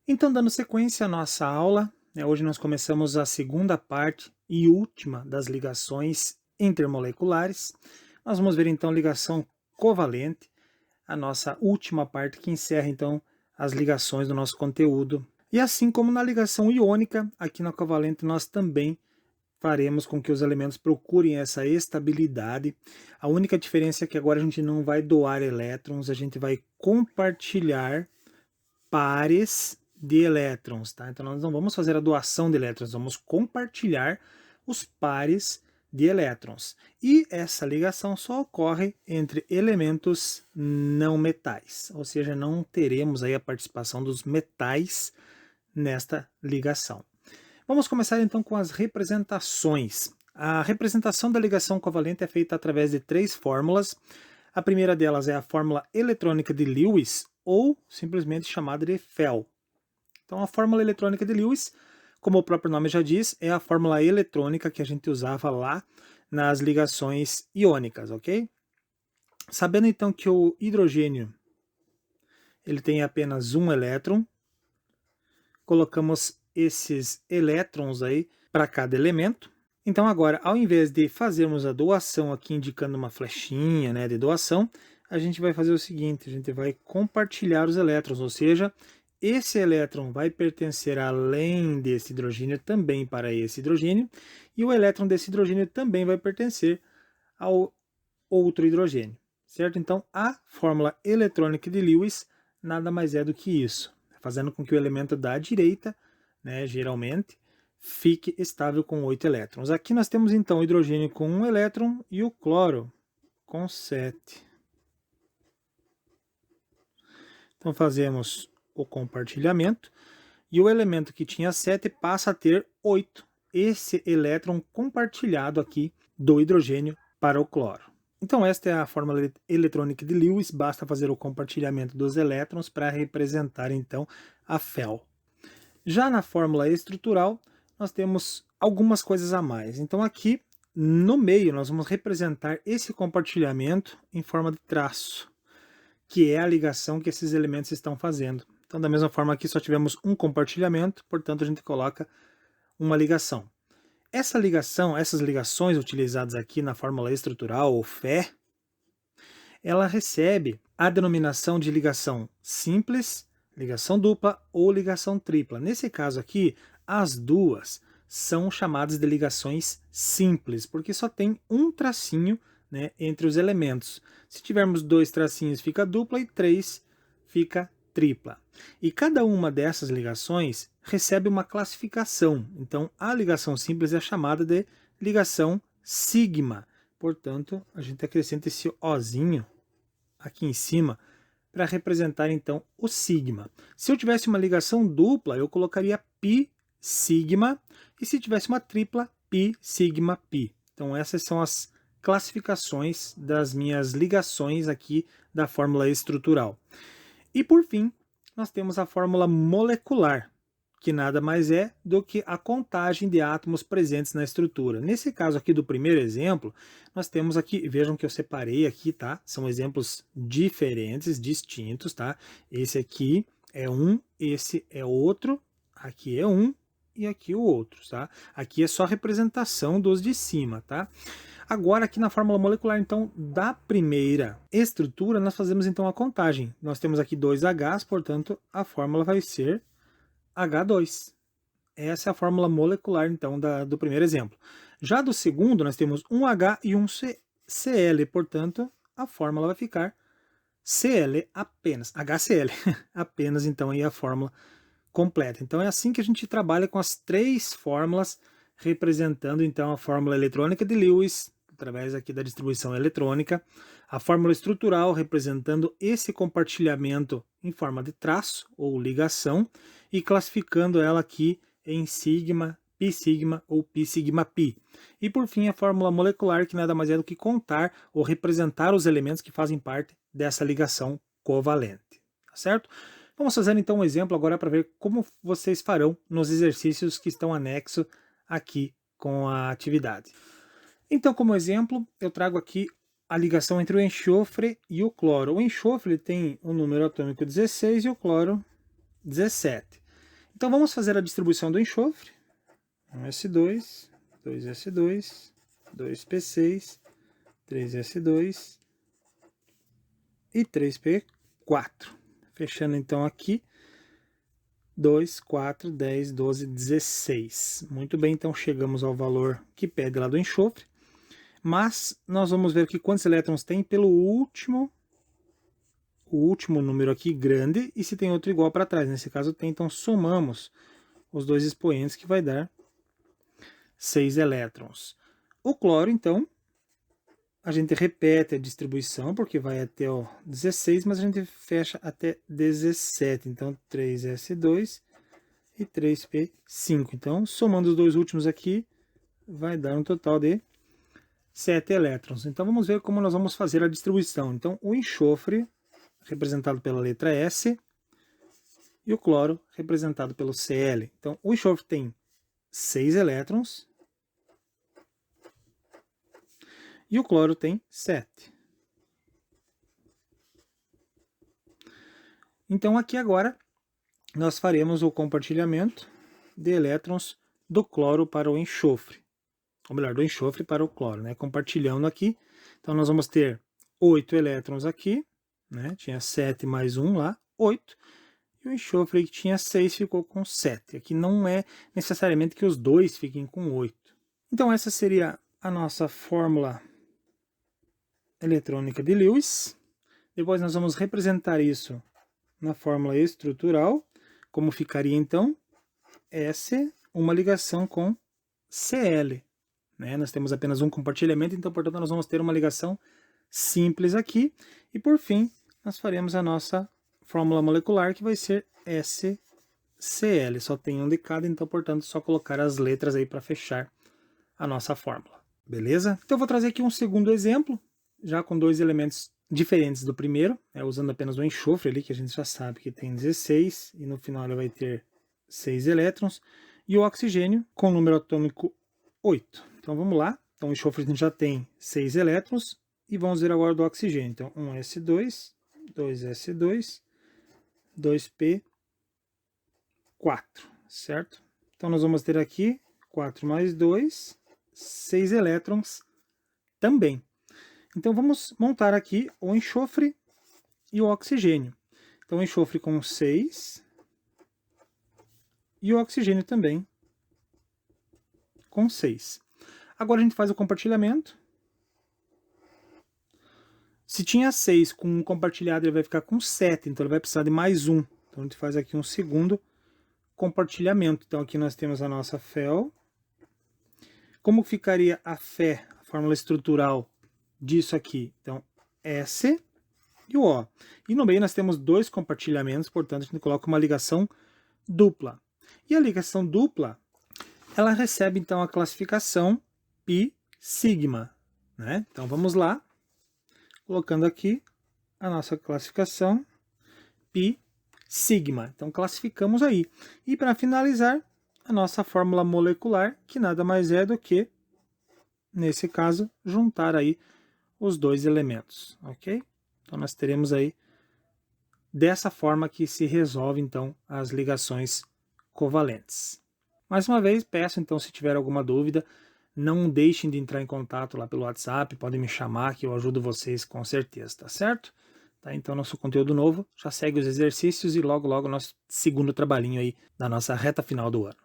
Então, dando sequência à nossa aula, hoje nós começamos a segunda parte e última das ligações intermoleculares. Nós vamos ver então ligação covalente, a nossa última parte que encerra então as ligações do nosso conteúdo. E assim como na ligação iônica, aqui na covalente nós também faremos com que os elementos procurem essa estabilidade. A única diferença é que agora a gente não vai doar elétrons, a gente vai compartilhar pares de elétrons, tá? Então nós não vamos fazer a doação de elétrons, vamos compartilhar os pares de elétrons. E essa ligação só ocorre entre elementos não metais, ou seja, não teremos aí a participação dos metais nesta ligação. Vamos começar então com as representações. A representação da ligação covalente é feita através de três fórmulas. A primeira delas é a fórmula eletrônica de Lewis, ou simplesmente chamada de Fell. Então a fórmula eletrônica de Lewis, como o próprio nome já diz, é a fórmula eletrônica que a gente usava lá nas ligações iônicas, ok? Sabendo então que o hidrogênio ele tem apenas um elétron, colocamos esses elétrons aí para cada elemento. Então agora, ao invés de fazermos a doação aqui indicando uma flechinha, né, de doação, a gente vai fazer o seguinte, a gente vai compartilhar os elétrons, ou seja, esse elétron vai pertencer além desse hidrogênio também para esse hidrogênio, e o elétron desse hidrogênio também vai pertencer ao outro hidrogênio, certo? Então a fórmula eletrônica de Lewis nada mais é do que isso, fazendo com que o elemento da direita, né, geralmente, fique estável com 8 elétrons. Aqui nós temos então o hidrogênio com 1 elétron e o cloro com 7. Então fazemos o compartilhamento e o elemento que tinha 7 passa a ter 8. Esse elétron compartilhado aqui do hidrogênio para o cloro. Então esta é a fórmula eletrônica de Lewis, basta fazer o compartilhamento dos elétrons para representar então a Fell. Já na fórmula estrutural, nós temos algumas coisas a mais. Então aqui no meio nós vamos representar esse compartilhamento em forma de traço, que é a ligação que esses elementos estão fazendo. Então da mesma forma aqui só tivemos um compartilhamento, portanto a gente coloca uma ligação. Essa ligação, essas ligações utilizadas aqui na fórmula estrutural, ou Fe, ela recebe a denominação de ligação simples, ligação dupla ou ligação tripla. Nesse caso aqui, as duas são chamadas de ligações simples, porque só tem um tracinho, né, entre os elementos. Se tivermos dois tracinhos fica dupla e três fica tripla. E cada uma dessas ligações recebe uma classificação. Então a ligação simples é chamada de ligação sigma. Portanto, a gente acrescenta esse Ozinho aqui em cima para representar então o sigma. Se eu tivesse uma ligação dupla, eu colocaria π sigma, e se tivesse uma tripla, π sigma π. Então essas são as classificações das minhas ligações aqui da fórmula estrutural. E por fim, nós temos a fórmula molecular, que nada mais é do que a contagem de átomos presentes na estrutura. Nesse caso aqui do primeiro exemplo, nós temos aqui, vejam que eu separei aqui, tá? São exemplos diferentes, distintos, tá? Esse aqui é um, esse é outro, aqui é um e aqui o outro, tá? Aqui é só representação dos de cima, tá? Agora aqui na fórmula molecular, então, da primeira estrutura, nós fazemos então a contagem. Nós temos aqui 2 Hs, portanto, a fórmula vai ser H2. Essa é a fórmula molecular, então, do primeiro exemplo. Já do segundo, nós temos um H e um Cl, portanto, a fórmula vai ficar Cl apenas, HCl, apenas, então, aí a fórmula completa. Então, é assim que a gente trabalha com as três fórmulas, representando, então, a fórmula eletrônica de Lewis, através aqui da distribuição eletrônica, a fórmula estrutural representando esse compartilhamento em forma de traço ou ligação e classificando ela aqui em sigma, π sigma ou π sigma π. E por fim a fórmula molecular, que nada mais é do que contar ou representar os elementos que fazem parte dessa ligação covalente, tá certo? Vamos fazer então um exemplo agora para ver como vocês farão nos exercícios que estão anexos aqui com a atividade. Então, como exemplo, eu trago aqui a ligação entre o enxofre e o cloro. O enxofre tem o número atômico 16 e o cloro 17. Então vamos fazer a distribuição do enxofre. 1s2, 2s2, 2p6, 3s2 e 3p4. Fechando então aqui, 2, 4, 10, 12, 16. Muito bem, então chegamos ao valor que pede lá do enxofre. Mas nós vamos ver aqui quantos elétrons tem pelo último número aqui grande e se tem outro igual para trás. Nesse caso tem, então somamos os dois expoentes que vai dar 6 elétrons. O cloro, então, a gente repete a distribuição, porque vai até o 16, mas a gente fecha até 17. Então, 3s2 e 3p5. Então, somando os dois últimos aqui, vai dar um total de 7 elétrons. Então, vamos ver como nós vamos fazer a distribuição. Então, o enxofre, representado pela letra S, e o cloro, representado pelo Cl. Então, o enxofre tem 6 elétrons, e o cloro tem 7. Então aqui agora nós faremos o compartilhamento de elétrons do cloro para o enxofre. Ou melhor, do enxofre para o cloro, né? Compartilhando aqui. Então nós vamos ter 8 elétrons aqui, né? Tinha 7 mais 1 lá, 8. E o enxofre que tinha 6 ficou com 7. Aqui não é necessariamente que os dois fiquem com 8. Então essa seria a nossa fórmula eletrônica de Lewis. Depois nós vamos representar isso na fórmula estrutural. Como ficaria então? S, uma ligação com Cl. Né? Nós temos apenas um compartilhamento, então portanto nós vamos ter uma ligação simples aqui. E por fim, nós faremos a nossa fórmula molecular, que vai ser SCl. Só tem um de cada, então portanto só colocar as letras aí para fechar a nossa fórmula. Beleza? Então eu vou trazer aqui um segundo exemplo, já com dois elementos diferentes do primeiro, usando apenas o enxofre ali, que a gente já sabe que tem 16, e no final ele vai ter 6 elétrons, e o oxigênio com o número atômico 8. Então vamos lá, então o enxofre a gente já tem 6 elétrons, e vamos ver agora do oxigênio. Então 1s2, 2s2, 2p4, certo? Então nós vamos ter aqui 4 mais 2, 6 elétrons também. Então vamos montar aqui o enxofre e o oxigênio. Então o enxofre com 6 e o oxigênio também com 6. Agora a gente faz o compartilhamento. Se tinha 6 com um compartilhado, ele vai ficar com 7, então ele vai precisar de mais um. Então a gente faz aqui um segundo compartilhamento. Então aqui nós temos a nossa Fel. Como ficaria a Fe, a fórmula estrutural disso aqui? Então, S e o O. E no meio nós temos dois compartilhamentos, portanto a gente coloca uma ligação dupla. E a ligação dupla, ela recebe então a classificação π sigma, né? Então vamos lá, colocando aqui a nossa classificação π sigma. Então classificamos aí. E para finalizar, a nossa fórmula molecular, que nada mais é do que, nesse caso, juntar aí os dois elementos, ok? Então nós teremos aí dessa forma que se resolve então as ligações covalentes. Mais uma vez, peço então, se tiver alguma dúvida, não deixem de entrar em contato lá pelo WhatsApp, podem me chamar que eu ajudo vocês com certeza, tá certo? Tá, então nosso conteúdo novo já segue os exercícios e logo logo nosso segundo trabalhinho aí da nossa reta final do ano.